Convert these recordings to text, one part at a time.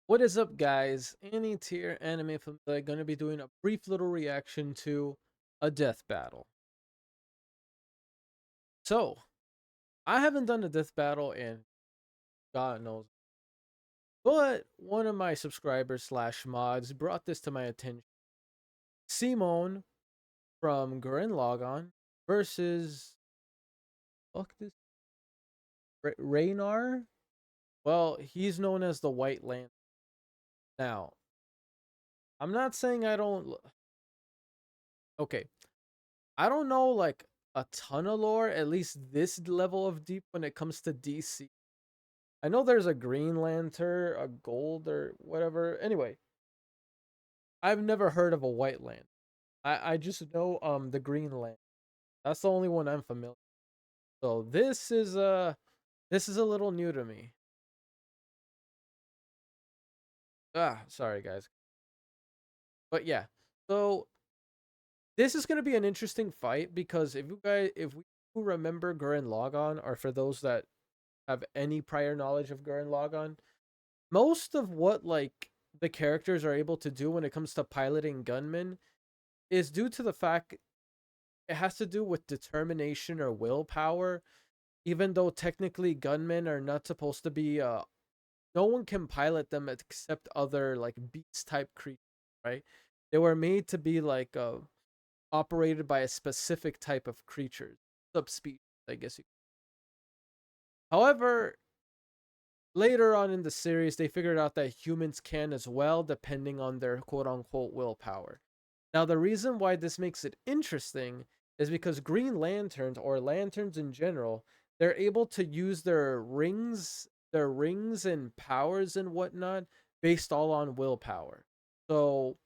What is up, guys? Any tier anime film that I'm going to be doing a brief little reaction to a death battle. So, I haven't done a death battle in God knows, but one of my subscribers slash mods brought this to my attention. Simone from Gurren Lagann versus fuck this Rayner. Well, he's known as the White Lantern. Now, I'm not saying I don't. Okay, I don't know like a ton of lore, at least this level of deep when it comes to DC. I know there's a Green Lantern, a Gold or whatever. Anyway, I've never heard of a White Lantern. I just know the Green Lantern. That's the only one I'm familiar with. So this is a little new to me. Sorry guys. But yeah. So this is going to be an interesting fight because if we remember Gurren Lagann, or for those that have any prior knowledge of Gurren Lagann, most of what like the characters are able to do when it comes to piloting gunmen is due to the fact it has to do with determination or willpower, even though technically gunmen are not supposed to be no one can pilot them except other like beast type creatures, right? They were made to be like operated by a specific type of creature, subspecies, I guess. However, later on in the series, they figured out that humans can as well, depending on their quote unquote willpower. Now, the reason why this makes it interesting is because Green Lanterns, or lanterns in general, they're able to use their rings and powers and whatnot based all on willpower. So,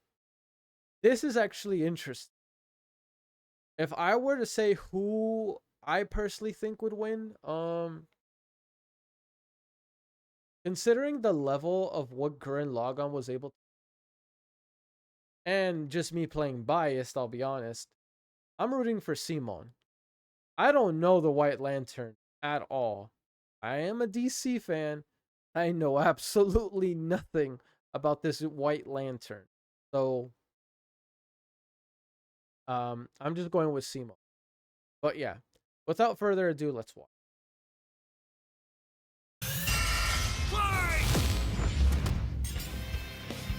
this is actually interesting. If I were to say who I personally think would win, considering the level of what Gurren Lagann was able to, and just me playing biased, I'll be honest, I'm rooting for Simon. I don't know the White Lantern at all. I am a DC fan. I know absolutely nothing about this White Lantern. So, I'm just going with Simon. But yeah, without further ado, let's watch.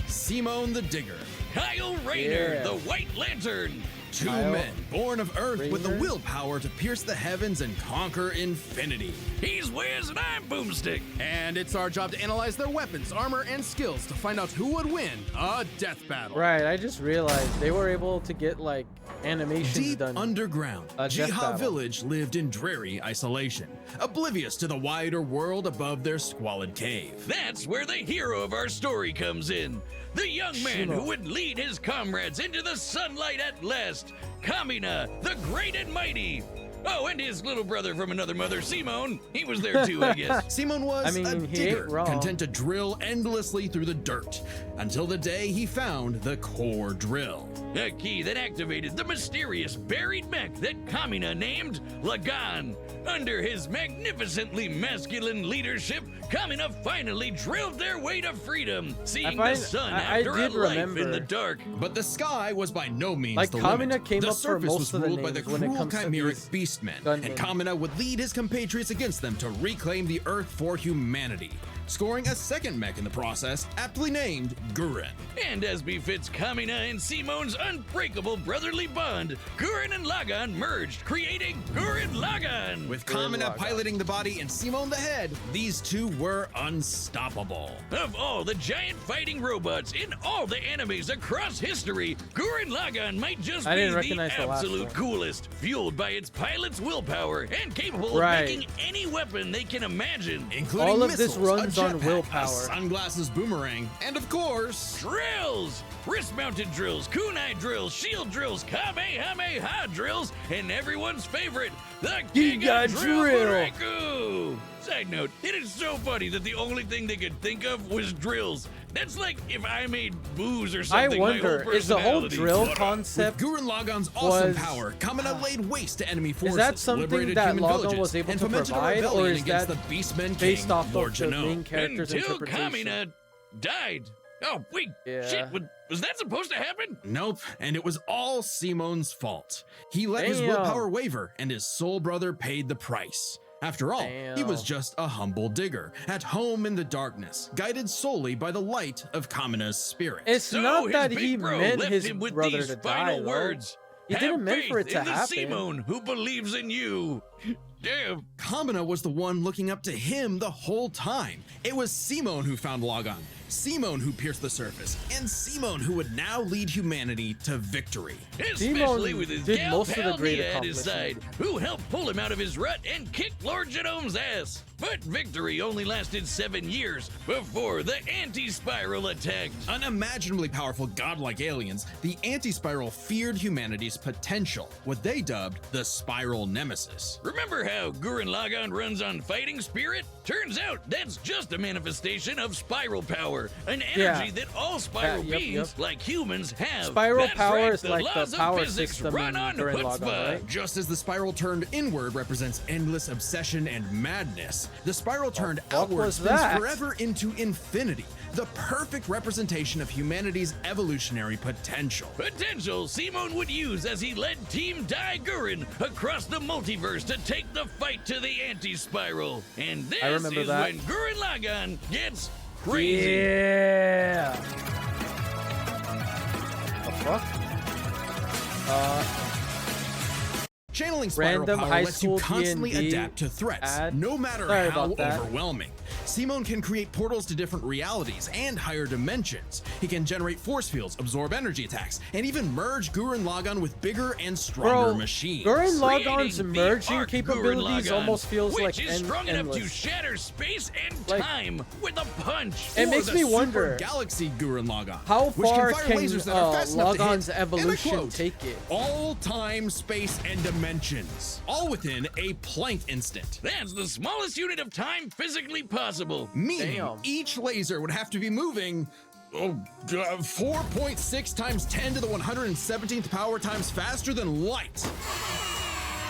Simone the Digger, Kyle Rayner, the White Lantern. Two men born of Earth with the willpower to pierce the heavens and conquer infinity. He's Wiz and I'm Boomstick. And it's our job to analyze their weapons, armor, and skills to find out who would win a death battle. Right, I just realized they were able to get like animations Deep done. underground, Jiha Village lived in dreary isolation, oblivious to the wider world above their squalid cave. That's where the hero of our story comes in. The young man who would lead his comrades into the sunlight at last, Kamina, the great and mighty. Oh, and his little brother from another mother, Simone. He was there too, I guess. Simone was a digger, content to drill endlessly through the dirt, until the day he found the core drill. A key that activated the mysterious buried mech that Kamina named Lagann. Under his magnificently masculine leadership, Kamina finally drilled their way to freedom, seeing the sun after a life in the dark. But the sky was by no means like the Kamina limit. came the up for surface most was of the ruled by names the when it cruel comes to chimeric beastmen, gunmen. and Kamina would lead his compatriots against them to reclaim the Earth for humanity, scoring a second mech in the process, aptly named Gurren. And as befits Kamina and Simone's unbreakable brotherly bond, Gurren and Lagann merged, creating Gurren Lagann. With Kamina piloting the body and Simone the head, these two were unstoppable. Of all the giant fighting robots in all the animes across history, Gurren Lagann might just be the absolute coolest, fueled by its pilot's willpower and capable of making any weapon they can imagine, including all of missiles, this runs on jetpack, willpower, sunglasses boomerang, and of course, drills! Wrist-mounted drills, kunai drills, shield drills, kamehameha drills, and everyone's favorite, the Giga Drill! Side note, it is so funny that the only thing they could think of was drills. That's like if I made booze or something. I wonder, is the whole drill concept with Gurren Lagann's awesome power, Kamina laid waste to enemy forces, is that something that Lagann was able to provide, or is that the Beastmen based off Lord of the main character's Until interpretation? Kamina died. Oh, wait, Yeah. shit, was that supposed to happen? Nope, and it was all Simon's fault. He let his Damn. willpower waver, and his soul brother paid the price. After all, he was Damn. just a humble digger, at home in the darkness, guided solely by the light of Kamina's spirit. It's So not his that big he bro meant left his him with brother these to final die, though. words. He Have didn't mean for faith it to in the happen. Simone who believes in you. Damn. Kamina was the one looking up to him the whole time. It was Simone who found Lagann, Simone who pierced the surface, and Simone who would now lead humanity to victory. Especially with his did gal most of the pal great Nia at his side, accomplishment. who helped pull him out of his rut and kicked Lord Genome's ass. But victory only lasted 7 years before the anti-spiral attacked. Unimaginably powerful godlike aliens, the anti-spiral feared humanity's potential, what they dubbed the spiral nemesis. Remember how Gurren Lagann runs on fighting spirit? Turns out that's just a manifestation of spiral power, an energy Yeah. that all spiral Yep, beings, like humans, have. Spiral That's power right, is like the laws of power physics system run in on Gurren Lagann, chutzpah. right? Just as the spiral turned inward represents endless obsession and madness, the spiral turned fuck outward was spins that? forever into infinity, the perfect representation of humanity's evolutionary potential. Potential Simone would use as he led Team Dai Gurren across the multiverse to take the fight to the anti-spiral. And this remember is that. when Gurren Lagann gets crazy. Yeah. The fuck? Channeling spiral Random power high lets you school constantly D&D adapt to threats, ad. no matter Sorry how about that. overwhelming. Simone can create portals to different realities and higher dimensions. He can generate force fields, absorb energy attacks, and even merge Gurren Lagann with bigger and stronger Bro, machines. Gurren Lagann's Creating the merging Arc capabilities Gurren Lagann, almost feels which like is strong enough to endless. shatter space and Like- time with a punch. It Or makes the me Super wonder, Galaxy Gurren Lagann, how which far fire can lasers that are fast enough to Lagann's hit, and I evolution quote, take it? all time, space, and dimensions, all within a Planck instant. That's the smallest unit of time physically possible. Meaning Damn. each laser would have to be moving 4.6 times 10 to the 117th power times faster than light.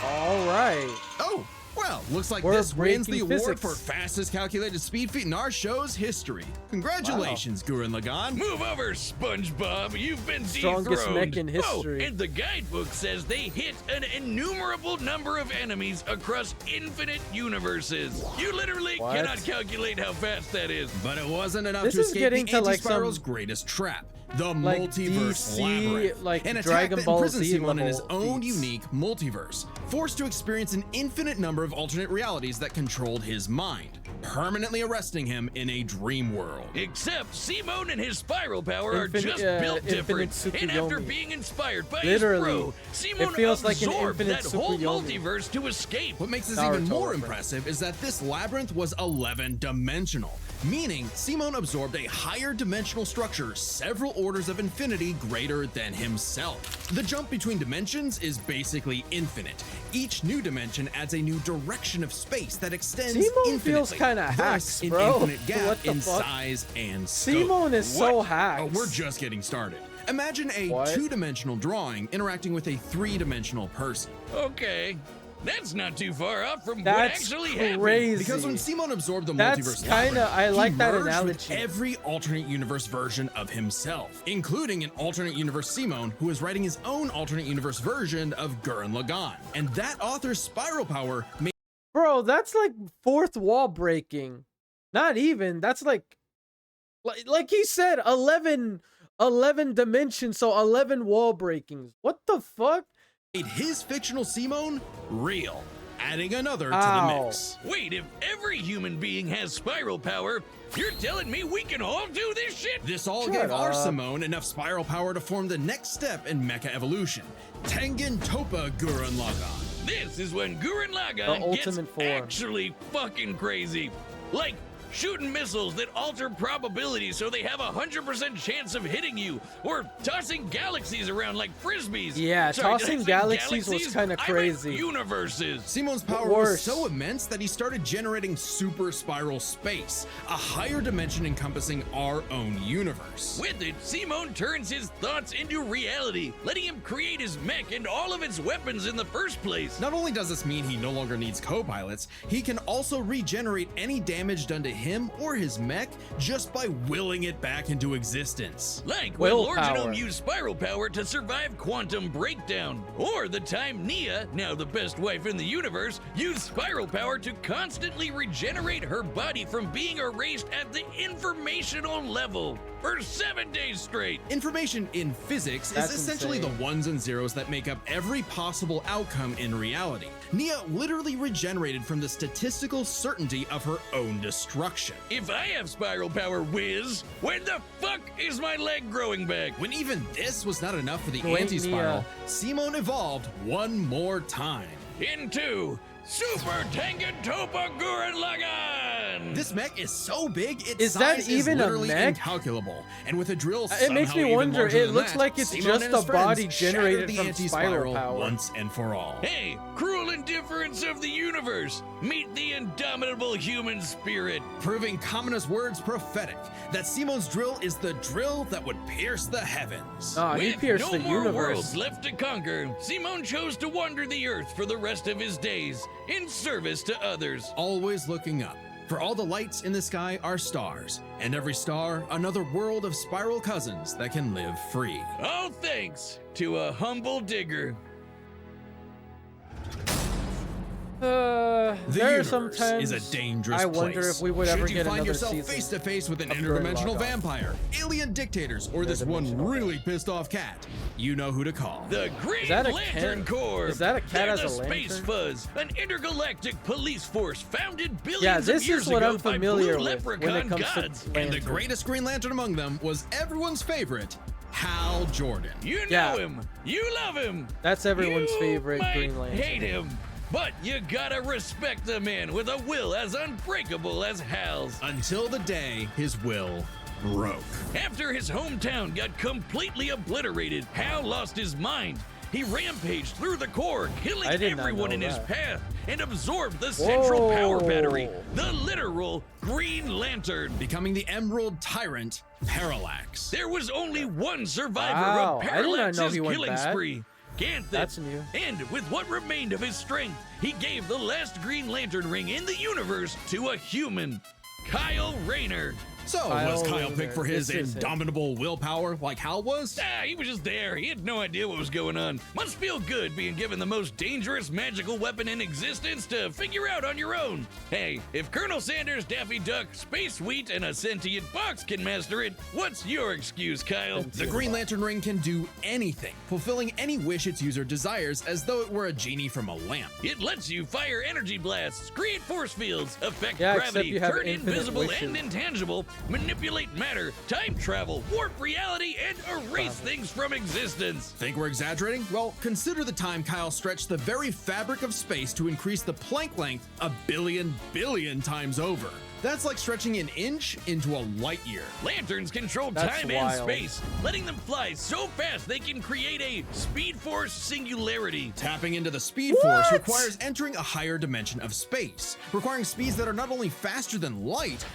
All right. Oh, well, looks like We're this wins the breaking award physics. for fastest calculated speed feat in our show's history. Congratulations, Gurren Lagann. Move over, SpongeBob. You've been Strongest dethroned. mech in history. Oh, and the guidebook says they hit an innumerable number of enemies across infinite universes. You literally What? cannot calculate how fast that is. But it wasn't enough This to is escape getting the to, like, anti-spiral's some, greatest trap, the like, multiverse DC, labyrinth, like, an attack Dragon that Ball imprisons Z Simon in his level own feats. unique multiverse, forced to experience an infinite number of alternate realities that controlled his mind, permanently arresting him in a dream world. Except Simone and his spiral power are Infinite- just built infinite different. And after Tsukuyomi. being inspired by Literally. his bro, Simone feels like an absorbed infinite that whole Tsukuyomi. multiverse to escape. What makes this Naruto even more reference. impressive is that this labyrinth was 11-dimensional, meaning Simone absorbed a higher dimensional structure several orders of infinity greater than himself. The jump between dimensions is basically infinite. Each new dimension adds a new direction of space that extends Simone infinitely. feels kinda thus hacks, an bro. infinite gap What the in fuck? size and scope. Simone is so What? hacked. Oh, we're just getting started. Imagine a What? two-dimensional drawing interacting with a three-dimensional person. Okay, that's not too far off from what That's actually happened. crazy. Because when Simon absorbed the That's multiverse kinda- labyrinth, I like he that merged with analogy. every alternate universe version of himself, including an alternate universe Simon who is writing his own alternate universe version of Gurren Lagann. And that author's spiral power made Bro, that's like fourth wall breaking. Not even. That's like he said, 11 dimensions, so 11 wall breakings. What the fuck? his fictional Simon real, adding another to the Ow. mix. Wait, if every human being has spiral power, you're telling me we can all do this shit? This all Shut gave our up. Simone enough spiral power to form the next step in mecha evolution, Tengen Toppa Gurren Lagann. This is when Gurren The Lagann gets ultimate form. actually fucking crazy. Like shooting missiles that alter probabilities so they have a 100% chance of hitting you, or tossing galaxies around like frisbees. Yeah, Sorry, did I tossing say galaxies was kinda I meant crazy. universes. Simon's power Worse. was so immense that he started generating super spiral space, a higher dimension encompassing our own universe. With it, Simone turns his thoughts into reality, letting him create his mech and all of its weapons in the first place. Not only does this mean he no longer needs co-pilots, he can also regenerate any damage done to him or his mech just by willing it back into existence. Like when Lord Willpower. Genome used spiral power to survive quantum breakdown, or the time Nia, now the best wife in the universe, used spiral power to constantly regenerate her body from being erased at the informational level for 7 days straight. Information in physics That's is essentially insane. the ones and zeros that make up every possible outcome in reality. Nia literally regenerated from the statistical certainty of her own destruction. If I have spiral power, whiz, when the fuck is my leg growing back? When even this was not enough for the Wait, anti-spiral, Nia. Simone evolved one more time. Into Super Tangentopa Gurren Lagann! This mech is so big, its Is that size even is a literally mech? incalculable. And with a drill It makes somehow me even wonder, larger it than looks that, like it's Simone just and a his friends body shattered generated the from anti-spiral spiral power. once and for all. Hey, cruel indifference of the universe! Meet the indomitable human spirit! Proving Kamina's words prophetic, that Simone's drill is the drill that would pierce the heavens. Nah, he With pierced no the more universe. worlds left to conquer, Simone chose to wander the earth for the rest of his days, in service to others. Always looking up. For all the lights in the sky are stars, and every star another world of spiral cousins that can live free. All thanks to a humble digger. The There are universe sometimes is a dangerous I wonder place. if we would ever Should you get find another yourself season face to face with an of Gurren interdimensional Lagann. vampire, alien dictators, or this one Interdimensional. really pissed off cat, you know who to call. The Green that a Lantern cat? Corps. Is that a cat They're as the a Space lantern? Fuzz, an intergalactic police force founded billions Yeah, of this years is what ago I'm by familiar blue with when leprechaun it comes gods. to And the lanterns. greatest Green Lantern among them was everyone's favorite, Hal Jordan. You know Yeah. him. You love him. That's everyone's You favorite might Green Lantern. hate him, but you gotta respect the man with a will as unbreakable as Hal's. Until the day his will broke. After his hometown got completely obliterated, Hal lost his mind. He rampaged through the core, killing I did not everyone know in his that. path, and absorbed the central power Whoa. battery, the literal Green Lantern. Becoming the Emerald Tyrant, Parallax. There was only one survivor Wow, of I did not know Parallax's he went killing bad. spree. Ganthet. That's new. And with what remained of his strength, he gave the last Green Lantern ring in the universe to a human, Kyle Rayner. So, Kyle was Kyle Rayner. picked for his This is him. indomitable willpower like Hal was? Ah, he was just there. He had no idea what was going on. Must feel good being given the most dangerous magical weapon in existence to figure out on your own. Hey, if Colonel Sanders, Daffy Duck, Space Wheat, and a sentient box can master it, what's your excuse, Kyle? The Green Lantern ring can do anything, fulfilling any wish its user desires as though it were a genie from a lamp. It lets you fire energy blasts, create force fields, affect Yeah, except gravity, you have turn infinite invisible wishes. and intangible, manipulate matter, time travel, warp reality, and erase things from existence. Think we're exaggerating? Well, consider the time Kyle stretched the very fabric of space to increase the Planck length a billion times over. That's like stretching an inch into a light year. Lanterns control That's time wild. and space, letting them fly so fast they can create a Speed Force singularity. Tapping into the Speed Force What? requires entering a higher dimension of space, requiring speeds that are not only faster than light,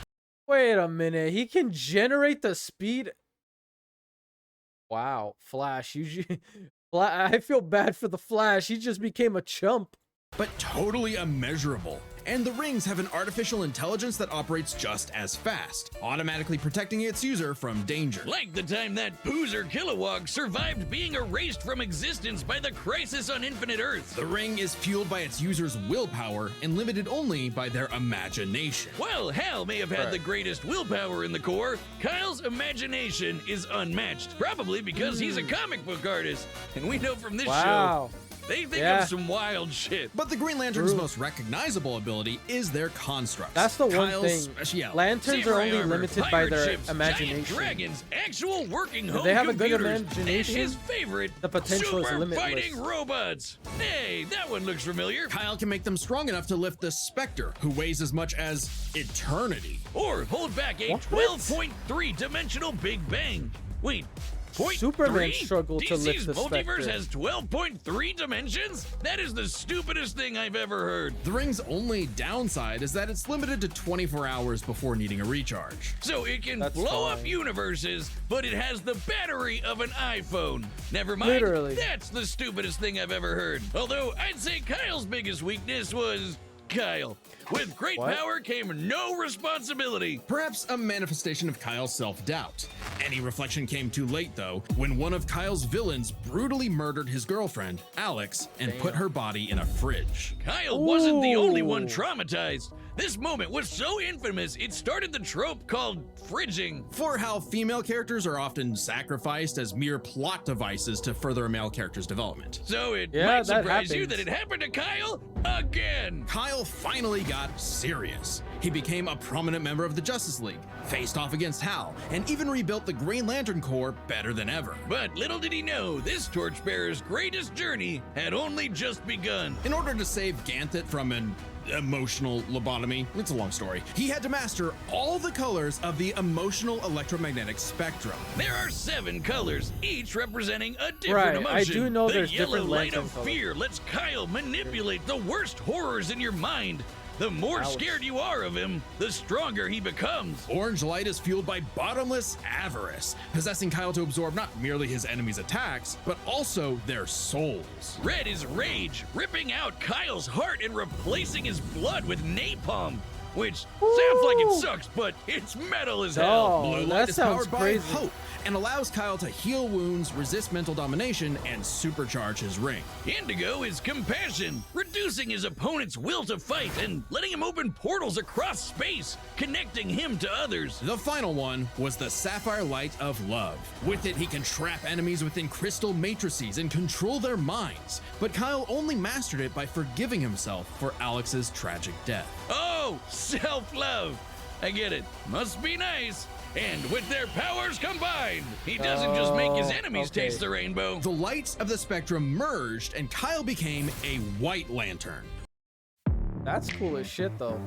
Wait a minute. He can generate the speed. Wow, Flash. I feel bad for the Flash. He just became a chump. but totally immeasurable. And the rings have an artificial intelligence that operates just as fast, automatically protecting its user from danger. Like the time that Poozer Kilowog survived being erased from existence by the crisis on Infinite Earth. The ring is fueled by its user's willpower and limited only by their imagination. While Hal may have had the greatest willpower in the Corps, Kyle's imagination is unmatched, probably because he's a comic book artist. And we know from this Wow. show, they think Yeah. of some wild shit. But the Green Lantern's True. most recognizable ability is their constructs. That's the one Kyle's thing. speciality. Lanterns are Samurai only armor, limited by pirate their ships, imagination. giant dragons, actual working home they have a good computers, imagination, and his favorite, the potential is super limitless. fighting robots. Hey, that one looks familiar. Kyle can make them strong enough to lift the Spectre, who weighs as much as eternity. Or hold back a What? 12.3 dimensional Big Bang. Wait, point Superman 3? struggled to lift DC's the multiverse Spectre. has 12.3 dimensions? That is the stupidest thing I've ever heard. The ring's only downside is that it's limited to 24 hours before needing a recharge. So it can That's blow up fine. universes, but it has the battery of an iPhone. Never mind. Literally. That's the stupidest thing I've ever heard. Although I'd say Kyle's biggest weakness was Kyle. With great What? power came no responsibility. Perhaps a manifestation of Kyle's self-doubt. Any reflection came too late, though, when one of Kyle's villains brutally murdered his girlfriend, Alex, and put her body in a fridge. Kyle wasn't the only one Ooh. traumatized. This moment was so infamous, it started the trope called fridging. For how female characters are often sacrificed as mere plot devices to further a male character's development. So it Yeah, might that surprise you happens. that it happened to Kyle again. Kyle finally got serious. He became a prominent member of the Justice League, faced off against Hal, and even rebuilt the Green Lantern Corps better than ever. But little did he know, this torchbearer's greatest journey had only just begun. In order to save Ganthet from an emotional lobotomy, it's a long story, he had to master all the colors of the emotional electromagnetic spectrum. There are 7 colors, each representing a different Right, emotion. I do know the there's yellow different light lantern of colors. fear lets Kyle manipulate the worst horrors in your mind. The more Ouch. scared you are of him, the stronger he becomes. Orange light is fueled by bottomless avarice, possessing Kyle to absorb not merely his enemies' attacks, but also their souls. Red is rage, ripping out Kyle's heart and replacing his blood with napalm. Which sounds like it Ooh. sucks, but it's metal as hell. Oh, Blue light that is sounds powered crazy. by hope and allows Kyle to heal wounds, resist mental domination, and supercharge his ring. Indigo is compassion, reducing his opponent's will to fight and letting him open portals across space, connecting him to others. The final one was the sapphire light of love. With it, he can trap enemies within crystal matrices and control their minds. But Kyle only mastered it by forgiving himself for Alex's tragic death. Oh, self-love. I get it. Must be nice. And with their powers combined, he doesn't just make his enemies okay. taste the rainbow. The lights of the spectrum merged, and Kyle became a white lantern. That's cool as shit, though.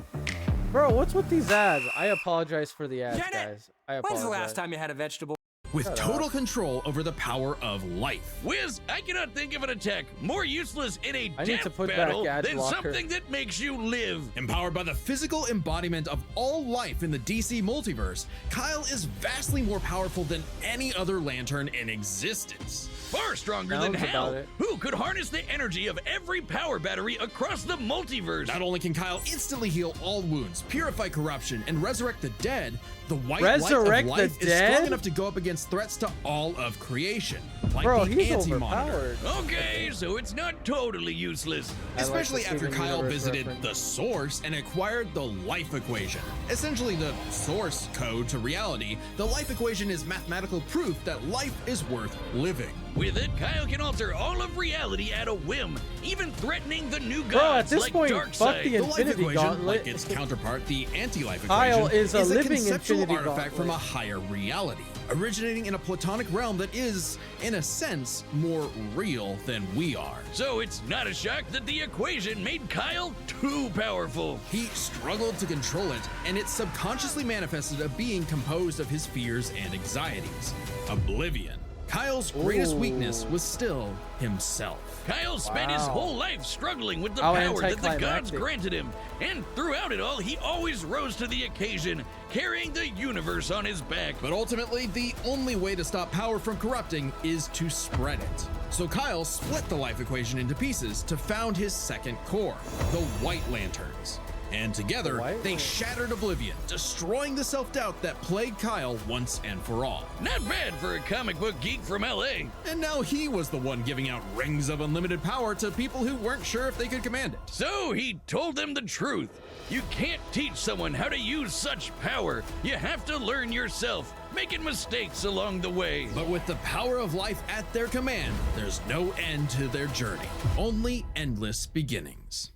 Bro, what's with these ads? I apologize for the ads, Janet, guys. I apologize. When's the last time you had a vegetable? With Shut total up. control over the power of life. Wiz, I cannot think of an attack more useless in a I need to death put back battle ad than blocker. something that makes you live. Empowered by the physical embodiment of all life in the DC multiverse, Kyle is vastly more powerful than any other lantern in existence. Far stronger than Sounds Hal, about it. who could harness the energy of every power battery across the multiverse. Not only can Kyle instantly heal all wounds, purify corruption, and resurrect the dead, the white light Resurrect of the life is strong dead? enough to go up against threats to all of creation, like Bro, the he's Anti-Monitor. overpowered. Okay, so it's not totally useless. I like Especially the after Steven Kyle Universe visited reference. the Source and acquired the life equation. Essentially the source code to reality, the life equation is mathematical proof that life is worth living. With it, Kyle can alter all of reality at a whim, even threatening the new gods Bro, at this like point, fuck Darkseid. the The life Infinity equation, Gauntlet. like its counterpart, the anti-life Kyle equation, is a living conceptual Infinity artifact from a Gauntlet. higher reality, originating in a platonic realm that is, in a sense, more real than we are. So it's not a shock that the equation made Kyle too powerful. He struggled to control it, and it subconsciously manifested a being composed of his fears and anxieties. Oblivion. Kyle's greatest Ooh. weakness was still himself. Kyle spent his Wow. whole life struggling with the How power that the gods anticlimactic. granted him, and throughout it all, he always rose to the occasion, carrying the universe on his back. But ultimately, the only way to stop power from corrupting is to spread it. So Kyle split the life equation into pieces to found his second core, the White Lanterns. And together, The White they Lan- shattered Oblivion, destroying the self-doubt that plagued Kyle once and for all. Not bad for a comic book geek from LA. And now he was the one giving out rings of unlimited power to people who weren't sure if they could command it. So he told them the truth. You can't teach someone how to use such power. You have to learn yourself, making mistakes along the way. But with the power of life at their command, there's no end to their journey, only endless beginnings.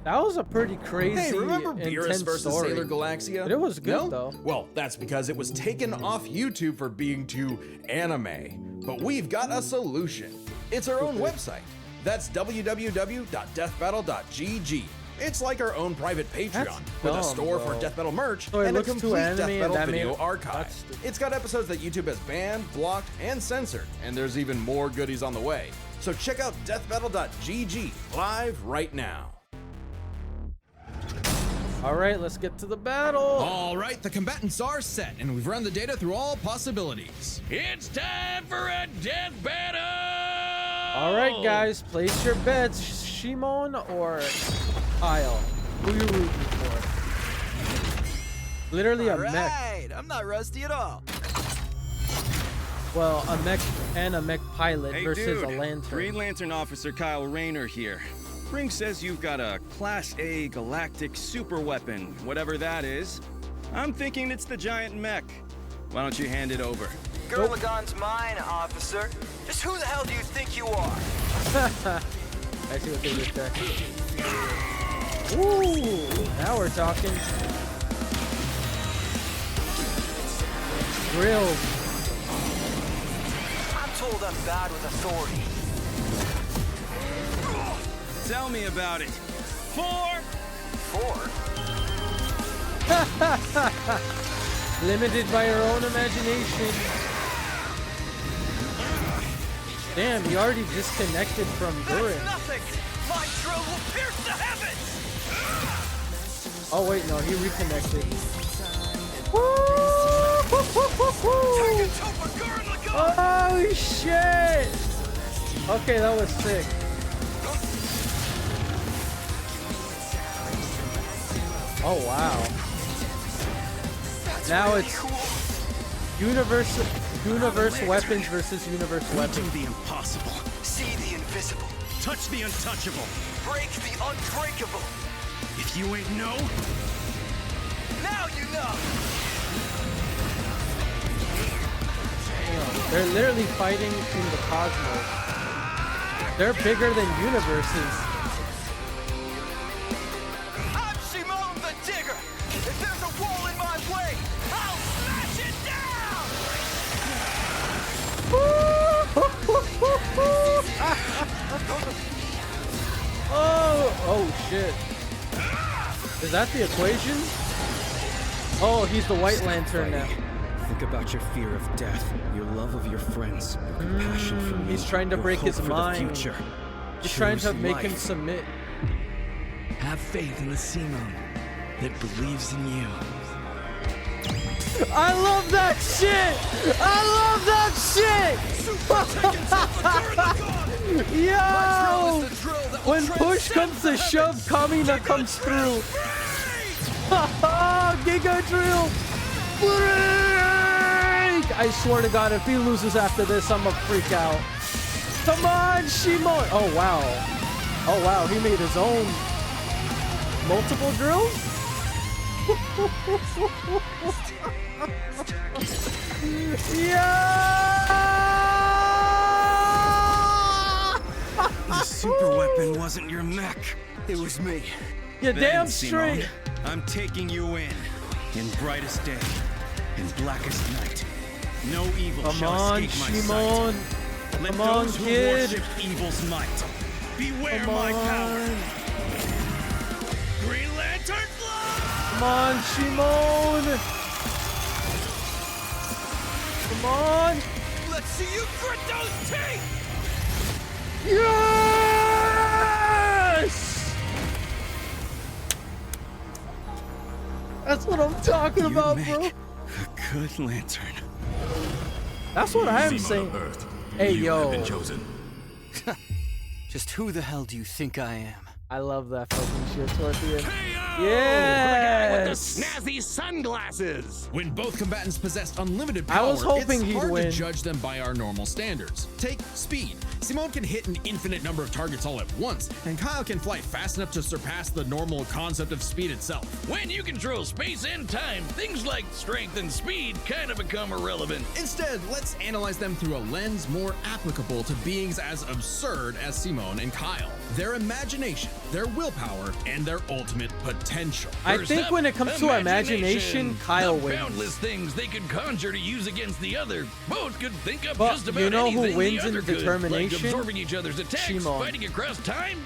That was a pretty crazy, Hey, remember intense Beerus versus story. Sailor Galaxia? But it was good, No? though. Well, that's because it was taken off YouTube for being too anime. But we've got a solution. It's our own website. That's www.deathbattle.gg. It's like our own private Patreon with a dumb, store bro. for Death Battle merch So it and a looks too complete anime Death and Battle that video made- archive. that's stupid. It's got episodes that YouTube has banned, blocked, and censored, and there's even more goodies on the way. So check out deathbattle.gg live right now. All right, let's get to the battle. All right, the combatants are set, and we've run the data through all possibilities. It's time for a death battle! All right, guys, place your bets. Shimon or Kyle? Who you rooting for? Literally a mech. Right, I'm not rusty at all. Well, a mech and a mech pilot Hey, versus dude, a lantern. Green Lantern Officer Kyle Rayner here. Ring says you've got a Class A galactic super weapon, whatever that is. I'm thinking it's the giant mech. Why don't you hand it over? Gurren Lagann's mine, officer. Just who the hell do you think you are? I see what they did there. Ooh, now we're talking. Grilled. I'm told I'm bad with authority. Tell me about it. 4. Limited by your own imagination. Damn, he already disconnected from Gurren. Nothing. My drill will pierce the heavens. Oh wait, no, he reconnected. Take it to Gurren Lagann. Oh shit! Okay, that was sick. Oh wow. Now it's universe weapons versus universe Do weapons. the impossible. See the invisible. Touch the untouchable. Break the unbreakable. If you ain't know, Now you know. They're literally fighting in the cosmos. They're bigger than universes. I'm Shimon the Digger. If there's a wall in my way, I'll smash it down. Oh shit. Is that the equation? Oh, he's the White Lantern now. Think about your fear of death, your love of your friends, your compassion for me. He's trying to your break hope his for the mind. future. He's trying to Choose make him life. submit. Have faith in the Simon that believes in you. I love that shit! I love that shit! Yo! When push comes to shove, Kamina comes through. Giga drill! Break! I swear to God, if he loses after this, I'm gonna freak out. Come on, Shimon! Oh wow. Oh wow, he made his own multiple drills? Yeah! the super weapon wasn't your mech. It was me. You're Then, damn Simone, straight. I'm taking you in brightest day, in blackest night. No evil Come shall on, escape my Shimon. sight. Let Come on, those who kid. worship evil's might beware Come my power. on. Green Lantern fly! Come on, Shimon. Come on. Let's see you grit those teeth. Yes! That's what I'm talking about, make bro. a good lantern. That's what I am saying. Hey, yo. Just who the hell do you think I am? I love that fucking shit towards the end. Yes! Yes! Snazzy sunglasses! When both combatants possess unlimited I power, was hoping it's he'd hard win. to judge them by our normal standards. Take speed. Simone can hit an infinite number of targets all at once, and Kyle can fly fast enough to surpass the normal concept of speed itself. When you control space and time, things like strength and speed kind of become irrelevant. Instead, let's analyze them through a lens more applicable to beings as absurd as Simone and Kyle. Their imagination, their willpower, and their ultimate potential. I First think up, when it comes to imagination, Kyle the wins. boundless things they could conjure to use against the other. Both could think up But just about you know who anything wins the in other could, determination? like absorbing each other's attacks, Shimon. fighting across time,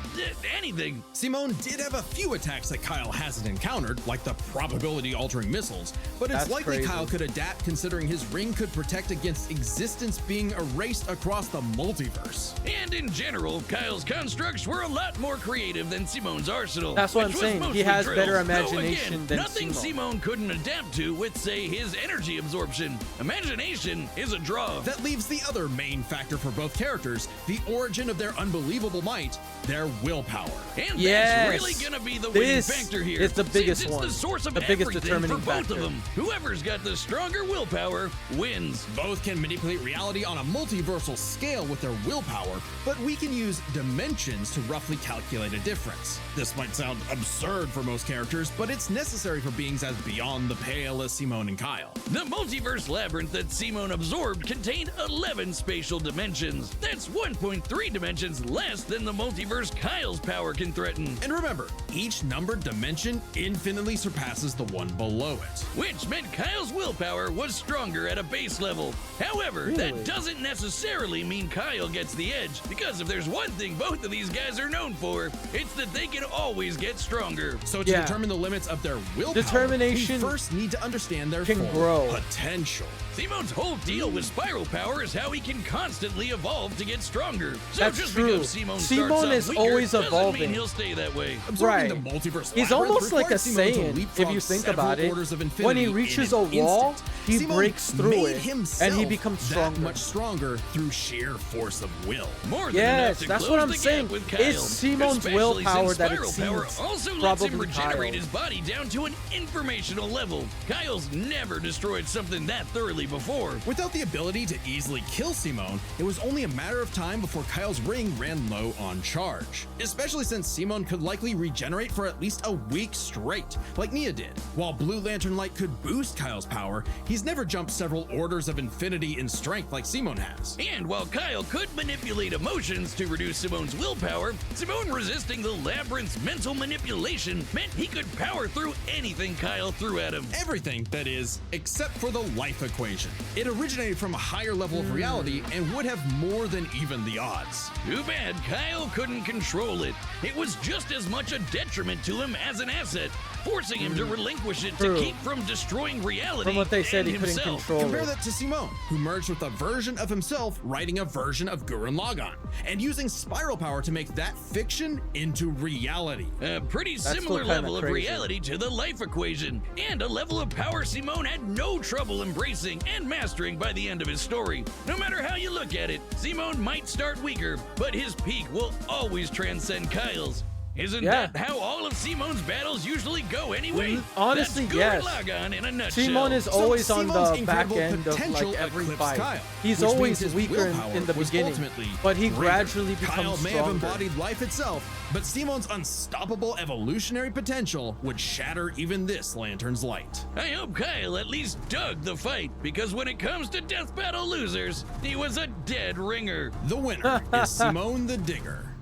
anything. Simone did have a few attacks that Kyle hasn't encountered, like the probability-altering missiles, but it's That's likely crazy. Kyle could adapt considering his ring could protect against existence being erased across the multiverse. And in general, Kyle's constructs were a lot more creative than Simone's arsenal. That's what which I'm was saying. He mostly has drills. better Though, imagination again, than nothing Simone couldn't adapt to with, say, his energy absorption. Imagination is a draw. That leaves the other main factor for both characters, the origin of their unbelievable might, their willpower. And Yes. that's really gonna be the winning This factor here. is the biggest Since it's one. the source of The biggest everything determining for both factor. of them. Whoever's got the stronger willpower wins. Both can manipulate reality on a multiversal scale with their willpower, but we can use dimensions to roughly calculate a difference. This might sound absurd for most characters, but it's necessary for beings as beyond the pale as Simone and Kyle. The multiverse labyrinth that Simone absorbed contained 11 spatial dimensions. That's 1.3 dimensions less than the multiverse Kyle's power can threaten. And remember, each numbered dimension infinitely surpasses the one below it. Which meant Kyle's willpower was stronger at a base level. However, Really? that doesn't necessarily mean Kyle gets the edge, because if there's one thing both of these guys are known for, it's that they can always get stronger. So to Yeah. determine the limits of their willpower, Determination we first need to understand their can full grow. potential. Simone's whole deal with spiral power is how he can constantly evolve to get stronger. So That's just true. because Simone Simone starts out is weaker always doesn't evolving. mean he'll stay that way. Absorbing Right. the multiverse He's labyrinth almost like a required Simone to Saiyan, leapfrog if you think several about it. orders of When infinity he in reaches an a wall, instant. he Simone breaks through made it, himself and he becomes stronger. that much stronger through sheer force of will. More than Yes, enough to that's close what I'm the gap saying. with Kyle. It's Simone's Especially willpower since that spiral power exceeds also lets him probably regenerate Kyle. his body down to an informational level. Kyle's never destroyed something that thoroughly before. Without the ability to easily kill Simone, it was only a matter of time before Kyle's ring ran low on charge. Especially since Simone could likely regenerate for at least a week straight, like Nia did. While Blue Lantern Light could boost Kyle's power, he's never jumped several orders of infinity in strength like Simone has. And while Kyle could manipulate emotions to reduce Simone's willpower, Simone resisting the labyrinth's mental manipulation meant he could power through anything Kyle threw at him. Everything, that is, except for the life equation. It originated from a higher level of reality and would have more than even the odds. Too bad Kyle couldn't control it. It was just as much a detriment to him as an asset, forcing him to relinquish it True. to keep from destroying reality From what they said, and he couldn't himself. control Compare it. that to Simone, who merged with a version of himself writing a version of Gurren Lagann, and using spiral power to make that fiction into reality. A pretty still similar kinda level of crazy. reality to the life equation, and a level of power Simone had no trouble embracing and mastering by the end of his story. No matter how you look at it, Simone might start weaker, but his peak will always transcend Kyle's. Isn't Yeah. that how all of Simone's battles usually go anyway? Honestly, That's yes. Gurren Lagann in a nutshell. Simone is So always on Simone's the back incredible end of potential like every eclipsed fight. Kyle, He's which always means his weaker willpower in the was beginning, ultimately but he greater. gradually becomes Kyle may stronger. have embodied life itself, but Simone's unstoppable evolutionary potential would shatter even this lantern's light. I hope Kyle at least dug the fight, because when it comes to death battle losers, he was a dead ringer. The winner is Simone the Digger.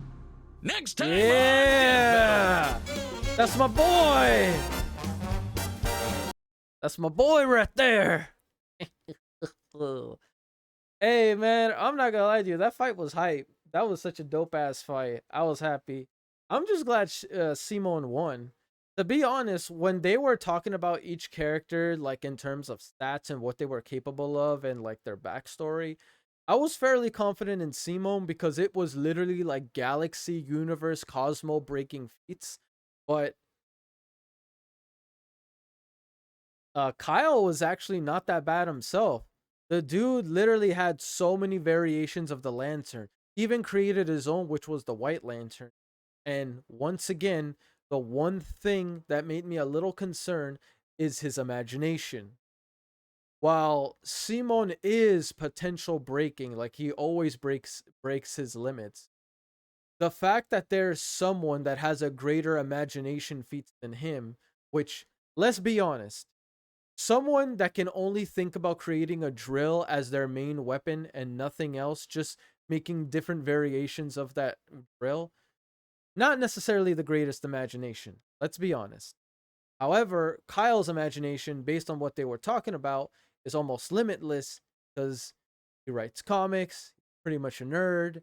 Next time on Death Battle. Yeah, that's my boy. That's my boy right there. Hey man, I'm not gonna lie to you. That fight was hype. That was such a dope ass fight. I was happy. I'm just glad Simone won. To be honest, when they were talking about each character, like in terms of stats and what they were capable of and like their backstory, I was fairly confident in Simone because it was literally like galaxy, universe, cosmo breaking feats. But Kyle was actually not that bad himself. The dude literally had so many variations of the lantern. He even created his own, which was the White Lantern. And once again, the one thing that made me a little concerned is his imagination. While Simone is potential breaking, like he always breaks his limits, the fact that there's someone that has a greater imagination feats than him, which, let's be honest, someone that can only think about creating a drill as their main weapon and nothing else, just making different variations of that drill, not necessarily the greatest imagination. Let's be honest. However, Kyle's imagination, based on what they were talking about, is almost limitless because he writes comics, pretty much a nerd.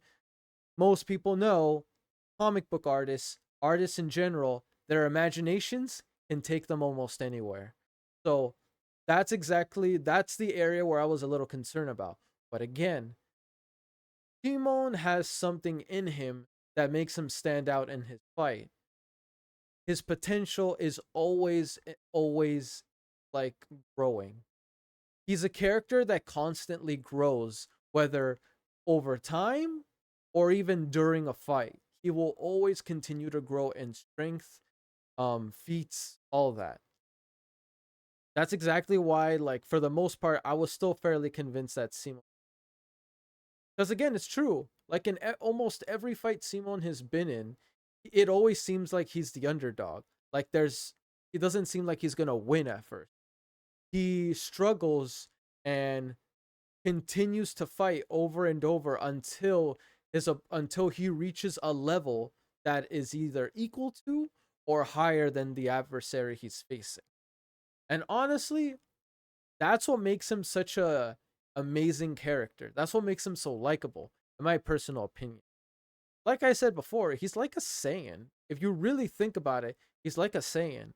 Most people know comic book artists, artists in general, their imaginations can take them almost anywhere. So that's the area where I was a little concerned about. But again, Timon has something in him that makes him stand out in his fight. His potential is always like growing. He's a character that constantly grows, whether over time or even during a fight. He will always continue to grow in strength, feats, all that. That's exactly why, like, for the most part, I was still fairly convinced that Simon. Because again, it's true. Like in almost every fight Simon has been in, it always seems like he's the underdog. Like he doesn't seem like he's gonna win at first. He struggles and continues to fight over and over until he reaches a level that is either equal to or higher than the adversary he's facing. And honestly, that's what makes him such a amazing character. That's what makes him so likable, in my personal opinion. Like I said before, he's like a Saiyan. If you really think about it, he's like a Saiyan.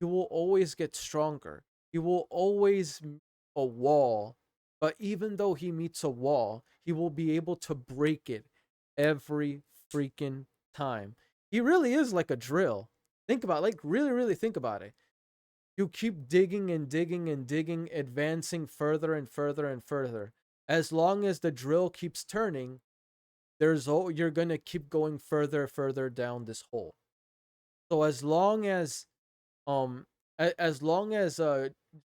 He will always get stronger. He will always meet a wall, but even though he meets a wall, he will be able to break it every freaking time. He really is like a drill. Think about it, like really think about it. You keep digging and digging and digging, advancing further and further and further. As long as the drill keeps turning, you're gonna keep going further down this hole. So um as long as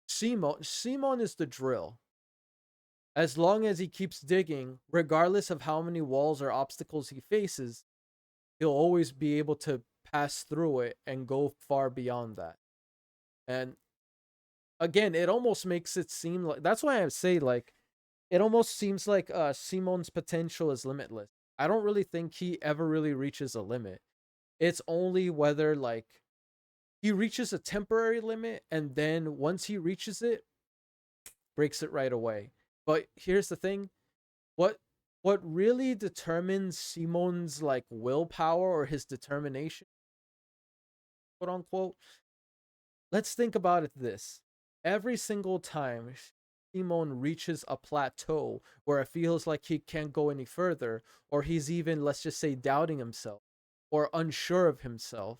Simon is the drill. As long as he keeps digging, regardless of how many walls or obstacles he faces, he'll always be able to pass through it and go far beyond that. And again, it almost makes it seem like, that's why I say, like, it almost seems like Simon's potential is limitless. I don't really think he ever really reaches a limit. It's only whether, like, he reaches a temporary limit and then once he reaches it, breaks it right away. But here's the thing, what what really determines Simon's like willpower or his determination, quote unquote, let's think about it this. Every single time Simon reaches a plateau where it feels like he can't go any further, or he's even, let's just say, doubting himself or unsure of himself,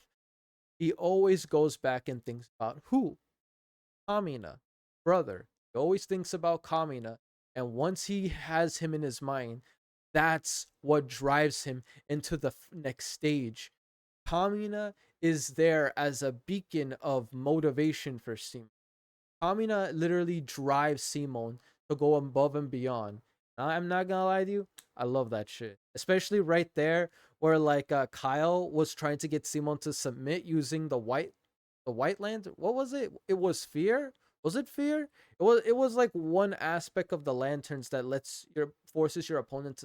he always goes back and thinks about who? Kamina, brother. He always thinks about Kamina, and once he has him in his mind, that's what drives him into the next stage. Kamina is there as a beacon of motivation for Simon. Kamina literally drives Simon to go above and beyond. I'm not gonna lie to you, I love that shit. Especially right there where like Kyle was trying to get Simon to submit using the white lantern. What was it? It was fear. Was it fear? It was like one aspect of the lanterns that forces your opponent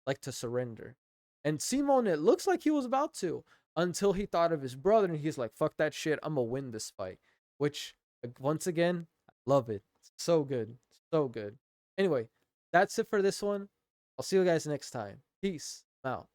to surrender. And Simon, it looks like he was about to, until he thought of his brother and he's like, fuck that shit, I'm gonna win this fight. Which, once again, I love it. So good. So good. Anyway, that's it for this one. I'll see you guys next time. Peace. I'm out.